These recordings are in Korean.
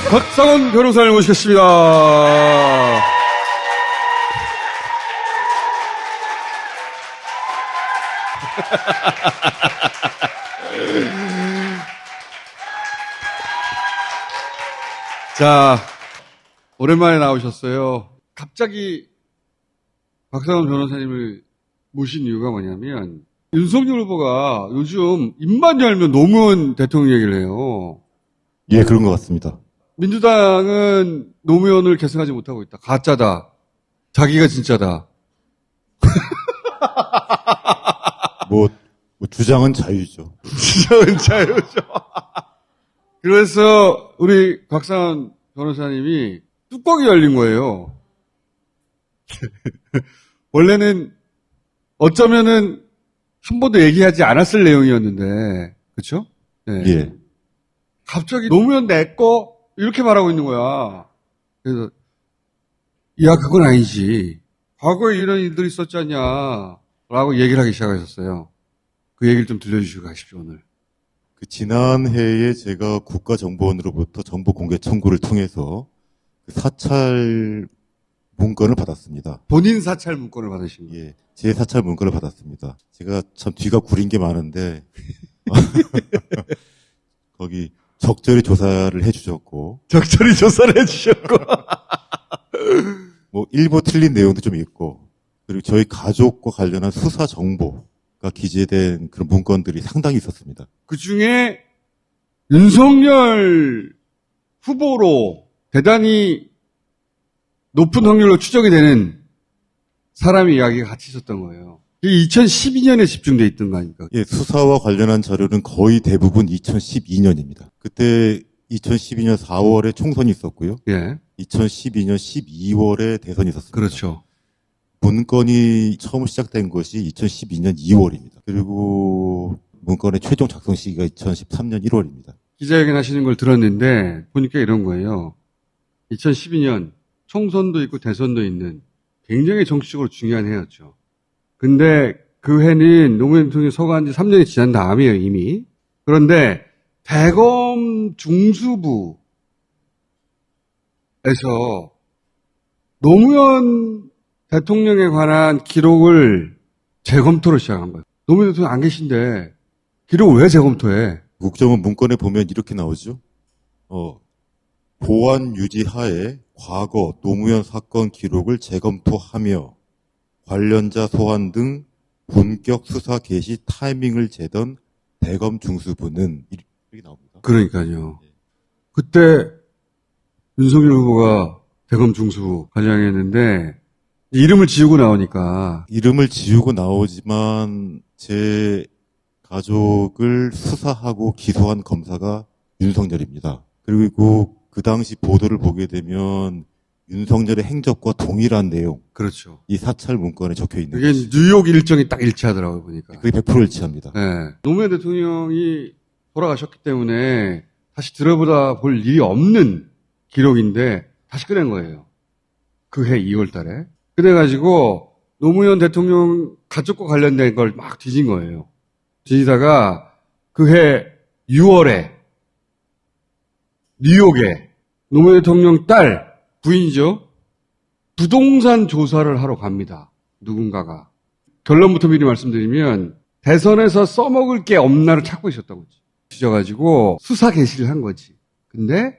박상원 변호사를 모시겠습니다. 자, 오랜만에 나오셨어요. 갑자기 박상원 변호사님을 모신 이유가 뭐냐면 윤석열 후보가 요즘 입만 열면 노무현 대통령 얘기를 해요. 예, 그런 것 같습니다. 민주당은 노무현을 계승하지 못하고 있다. 가짜다. 자기가 진짜다. 주장은 자유죠. 주장은 자유죠. 그래서 우리 박상원 변호사님이 뚜껑이 열린 거예요. 원래는 어쩌면은 한 번도 얘기하지 않았을 내용이었는데, 그렇죠? 네. 예. 갑자기 노무현 내 거 이렇게 말하고 있는 거야. 그래서 야 그건 아니지. 과거에 이런 일들이 있었지 않냐라고 얘기를 하기 시작하셨어요. 그 얘기를 좀 들려주시고 가십시오 오늘. 그 지난해에 제가 국가정보원으로부터 정보 공개 청구를 통해서 그 사찰 문건을 받았습니다. 본인 사찰 문건을 받으신 거예요? 예, 제 사찰 문건을 받았습니다. 제가 참 뒤가 구린 게 많은데 거기 적절히 조사를 해주셨고, 적절히 조사를 해주셨고, 일부 틀린 내용도 좀 있고, 그리고 저희 가족과 관련한 수사 정보가 기재된 그런 문건들이 상당히 있었습니다. 그 중에 윤석열 후보로 대단히 높은 확률로 추정이 되는 사람의 이야기가 같이 있었던 거예요. 이게 2012년에 집중돼 있던 거 아닙니까? 예, 수사와 관련한 자료는 거의 대부분 2012년입니다. 그때 2012년 4월에 총선이 있었고요. 예. 2012년 12월에 대선이 있었습니다. 그렇죠. 문건이 처음 시작된 것이 2012년 2월입니다. 그리고 문건의 최종 작성 시기가 2013년 1월입니다. 기자회견 하시는 걸 들었는데 보니까 이런 거예요. 2012년 총선도 있고 대선도 있는 굉장히 정치적으로 중요한 해였죠. 근데 그 해는 노무현 대통령이 서거한 지 3년이 지난 다음이에요, 이미. 그런데 대검 중수부에서 노무현 대통령에 관한 기록을 재검토를 시작한 거예요. 노무현 대통령 안 계신데 기록을 왜 재검토해? 국정원 문건에 보면 이렇게 나오죠. 보안 유지하에 과거 노무현 사건 기록을 재검토하며 관련자 소환 등 본격 수사 개시 타이밍을 재던 대검 중수부는 이렇게 나옵니다. 그러니까요. 그때 윤석열 후보가 대검 중수부 과장했는데 이름을 지우고 나오니까 이름을 지우고 나오지만 제 가족을 수사하고 기소한 검사가 윤석열입니다. 그리고 그 당시 보도를 보게 되면 윤석열의 행적과 동일한 내용, 그렇죠. 이 사찰 문건에 적혀 있는 그게 것이죠. 뉴욕 일정이 딱 일치하더라고요, 보니까. 그게 100% 일치합니다. 네. 노무현 대통령이 돌아가셨기 때문에 다시 들어보다 볼 일이 없는 기록인데 다시 꺼낸 거예요. 그 해 2월 달에. 그래가지고 노무현 대통령 가족과 관련된 걸 막 뒤진 거예요. 뒤지다가 그 해 6월에 뉴욕에 노무현 대통령 딸 부인이죠. 부동산 조사를 하러 갑니다. 누군가가. 결론부터 미리 말씀드리면 대선에서 써먹을 게 없나를 찾고 있었던 거지. 뒤져가지고 수사 개시를 한 거지. 근데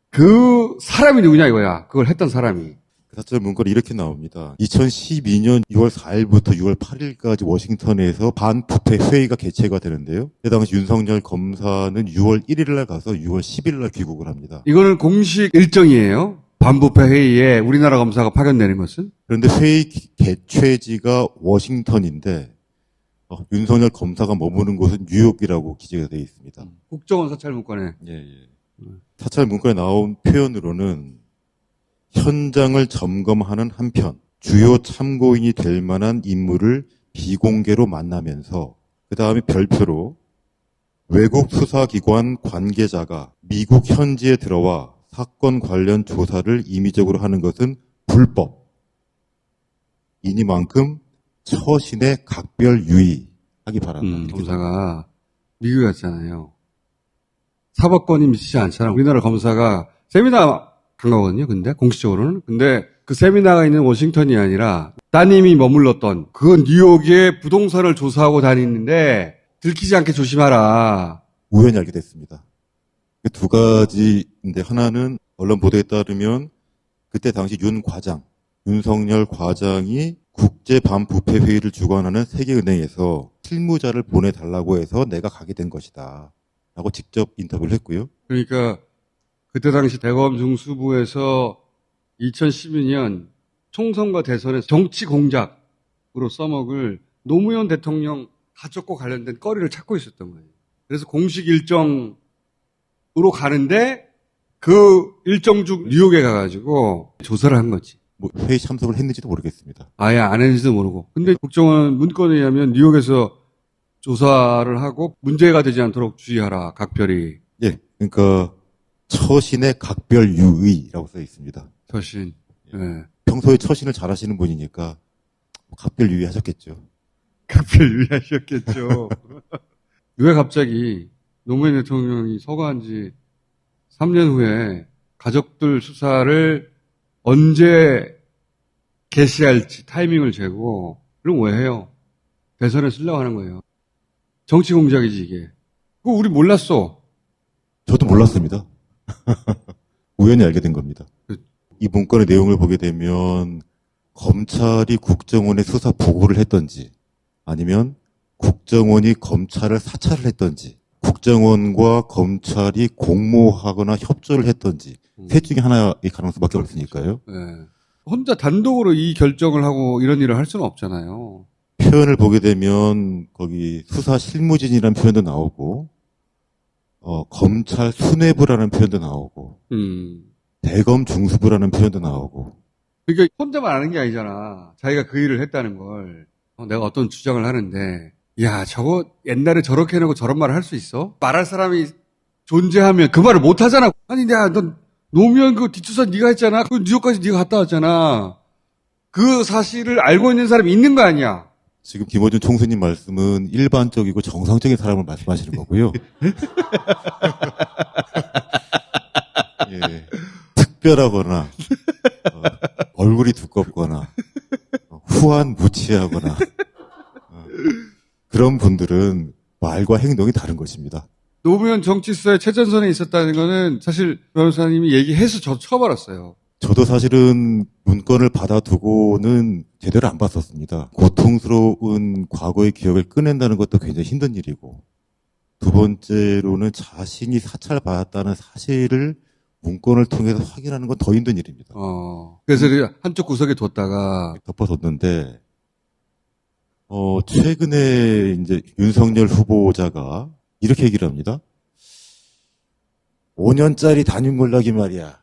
그 사람이 누구냐 이거야. 그걸 했던 사람이. 그 사찰 문건이 이렇게 나옵니다. 2012년 6월 4일부터 6월 8일까지 워싱턴에서 반부패 회의가 개최가 되는데요. 그 당시 윤석열 검사는 6월 1일 날 가서 6월 10일 날 귀국을 합니다. 이거는 공식 일정이에요. 반부패 회의에 우리나라 검사가 파견되는 것은. 그런데 회의 개최지가 워싱턴인데 윤석열 검사가 머무는 곳은 뉴욕이라고 기재가 되어 있습니다. 국정원 사찰 문건에. 예. 사찰 문건에 나온 표현으로는 현장을 점검하는 한편 주요 참고인이 될 만한 인물을 비공개로 만나면서 그 다음에 별표로 외국 수사기관 관계자가 미국 현지에 들어와 사건 관련 조사를 임의적으로 하는 것은 불법. 이니만큼 처신에 각별 유의하기 바란다. 검사가 미국에 갔잖아요. 사법권이 미치지 않잖아. 우리나라 검사가 세미나 간 거거든요, 근데, 공식적으로는. 근데 그 세미나가 있는 워싱턴이 아니라 따님이 머물렀던 그 뉴욕의 부동산을 조사하고 다니는데 들키지 않게 조심하라. 우연히 알게 됐습니다. 그 두 가지인데 하나는 언론 보도에 따르면 그때 당시 윤석열 과장이 국제 반부패 회의를 주관하는 세계은행에서 실무자를 보내달라고 해서 내가 가게 된 것이다. 라고 직접 인터뷰를 했고요. 그러니까 그때 당시 대검 중수부에서 2012년 총선과 대선에서 정치 공작으로 써먹을 노무현 대통령 가족과 관련된 거리를 찾고 있었던 거예요. 그래서 공식 일정으로 가는데 그 일정 중 뉴욕에 가가지고 조사를 한 거지. 뭐 회의 참석을 했는지도 모르겠습니다. 아예 안 했는지도 모르고. 근데 국정원 문건에 의하면 뉴욕에서 조사를 하고 문제가 되지 않도록 주의하라, 각별히. 예, 그러니까 처신의 각별 유의라고 써 있습니다. 처신. 예. 평소에 처신을 잘하시는 분이니까 각별 유의하셨겠죠. 각별 유의하셨겠죠. 왜 갑자기 노무현 대통령이 서거한 지 3년 후에 가족들 수사를 언제 개시할지 타이밍을 재고, 그럼 왜 해요? 대선에 쓰려고 하는 거예요. 정치 공작이지, 이게. 그거 우리 몰랐어. 저도 몰랐습니다. 우연히 알게 된 겁니다. 이 문건의 내용을 보게 되면 검찰이 국정원에 수사 보고를 했던지 아니면 국정원이 검찰을 사찰을 했던지 국정원과 검찰이 공모하거나 협조를 했던지 셋 중에 하나의 가능성밖에 없으니까요. 네. 혼자 단독으로 이 결정을 하고 이런 일을 할 수는 없잖아요. 표현을 보게 되면 거기 수사 실무진이라는 표현도 나오고 검찰 수뇌부라는 표현도 나오고 대검 중수부라는 표현도 나오고. 그러니까 혼자만 아는 게 아니잖아. 자기가 그 일을 했다는 걸. 내가 어떤 주장을 하는데, 야, 저거 옛날에 저렇게 해놓고 저런 말을 할 수 있어? 말할 사람이 존재하면 그 말을 못 하잖아. 아니, 너 노무현 그 뒷조사 네가 했잖아. 그 뉴욕까지 네가 갔다 왔잖아. 그 사실을 알고 있는 사람이 있는 거 아니야. 지금 김어준 총수님 말씀은 일반적이고 정상적인 사람을 말씀하시는 거고요. 예, 특별하거나 얼굴이 두껍거나 후한무치하거나 그런 분들은 말과 행동이 다른 것입니다. 노무현 정치수사의 최전선에 있었다는 거는 사실 변호사님이 얘기해서 저 처음 알았어요. 저도 사실은 문건을 받아두고는 제대로 안 봤었습니다. 고통스러운 과거의 기억을 꺼낸다는 것도 굉장히 힘든 일이고, 두 번째로는 자신이 사찰받았다는 사실을 문건을 통해서 확인하는 건 더 힘든 일입니다. 그래서 한쪽 구석에 뒀다가 덮어뒀는데, 최근에 이제 윤석열 후보자가 이렇게 얘기를 합니다. 5년짜리 단임 몰락이 말이야.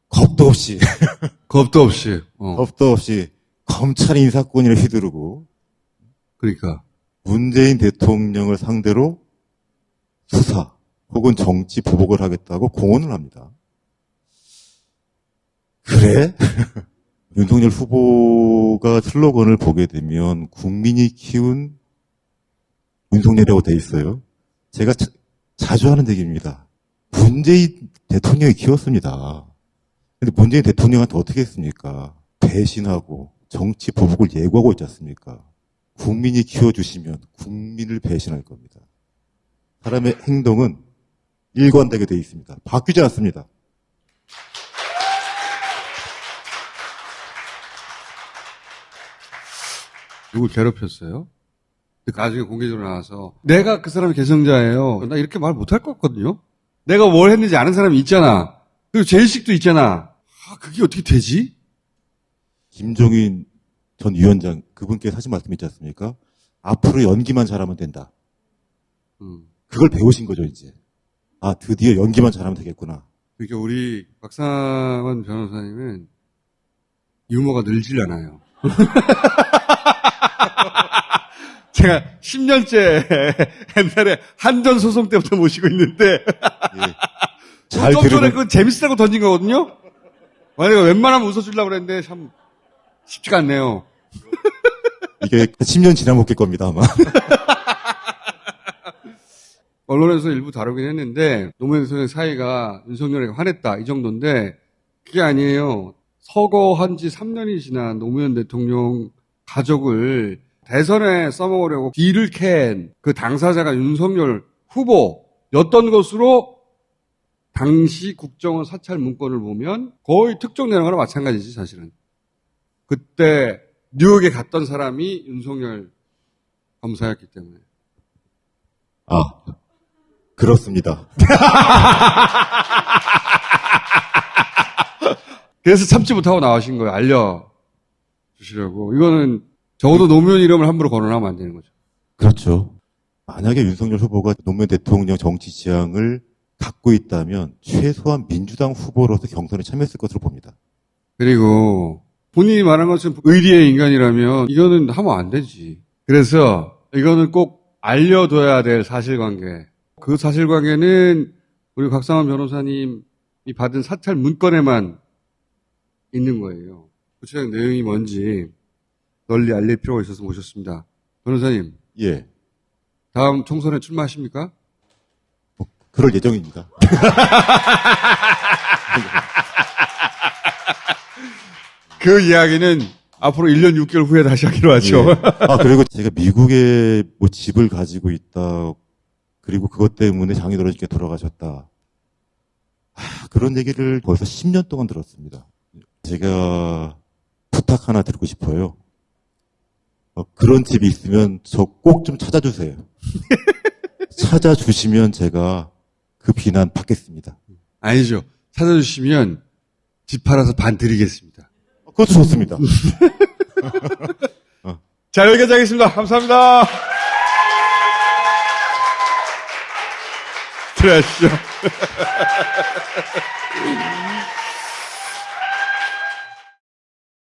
겁도 없이 검찰 인사권을 휘두르고 그러니까 문재인 대통령을 상대로 수사 혹은 정치 보복을 하겠다고 공언을 합니다. 그래? 윤석열 후보가 슬로건을 보게 되면 국민이 키운 윤석열이라고 돼 있어요. 제가 자주 하는 얘기입니다. 문재인 대통령이 키웠습니다. 근데 문재인 대통령한테 어떻게 했습니까? 배신하고 정치 보복을 예고하고 있지 않습니까? 국민이 키워주시면 국민을 배신할 겁니다. 사람의 행동은 일관되게 되어 있습니다. 바뀌지 않습니다. 누굴 괴롭혔어요? 나중에 공개적으로 나와서 내가 그 사람의 계성자예요. 나 이렇게 말 못할 것 같거든요. 내가 뭘 했는지 아는 사람이 있잖아. 그리고 제일식도 있잖아. 그게 어떻게 되지? 김종인 전 위원장 그분께서 하신 말씀 있지 않습니까? 앞으로 연기만 잘하면 된다. 그걸 배우신 거죠 이제. 드디어 연기만 잘하면 되겠구나. 그러니까 우리 박상원 변호사님은 유머가 늘질 않아요. 제가 10년째 옛날에 한전 소송 때부터 모시고 있는데 예. 잘 좀 전에 들으면 그거 재밌으라고 던진 거거든요. 내가 웬만하면 웃어주려고 그랬는데 참 쉽지가 않네요. 이게 10년 지나 먹을 겁니다 아마. 언론에서 일부 다루긴 했는데 노무현 대통령 사이가 윤석열에게 화냈다 이 정도인데 그게 아니에요. 서거한 지 3년이 지난 노무현 대통령 가족을 대선에 써먹으려고 딜을 캔 그 당사자가 윤석열 후보였던 것으로 당시 국정원 사찰 문건을 보면 거의 특종되는 거나 마찬가지지 사실은. 그때 뉴욕에 갔던 사람이 윤석열 검사였기 때문에. 아, 그렇습니다. 그래서 참지 못하고 나오신 거예요. 알려주시려고. 이거는 적어도 노무현 이름을 함부로 거론하면 안 되는 거죠. 그렇죠. 만약에 윤석열 후보가 노무현 대통령 정치 지향을 갖고 있다면 최소한 민주당 후보로서 경선에 참여했을 것으로 봅니다. 그리고 본인이 말한 것처럼 의리의 인간이라면 이거는 하면 안 되지. 그래서 이거는 꼭 알려둬야 될 사실관계. 그 사실관계는 우리 곽상원 변호사님이 받은 사찰 문건에만 있는 거예요. 구체적 내용이 뭔지 널리 알릴 필요가 있어서 모셨습니다. 변호사님, 예. 다음 총선에 출마하십니까? 그럴 예정입니다. 그 이야기는 앞으로 1년 6개월 후에 다시 하기로 하죠. 예. 아, 그리고 제가 미국에 뭐 집을 가지고 있다. 그리고 그것 때문에 장인어른께 돌아가셨다. 그런 얘기를 벌써 10년 동안 들었습니다. 제가 부탁 하나 드리고 싶어요. 그런 집이 있으면 저 꼭 좀 찾아주세요. 찾아주시면 제가 그 비난 받겠습니다. 아니죠. 찾아주시면 집 팔아서 반 드리겠습니다. 그것도 좋습니다. 자, 여기까지 하겠습니다. 감사합니다. 들어가시죠.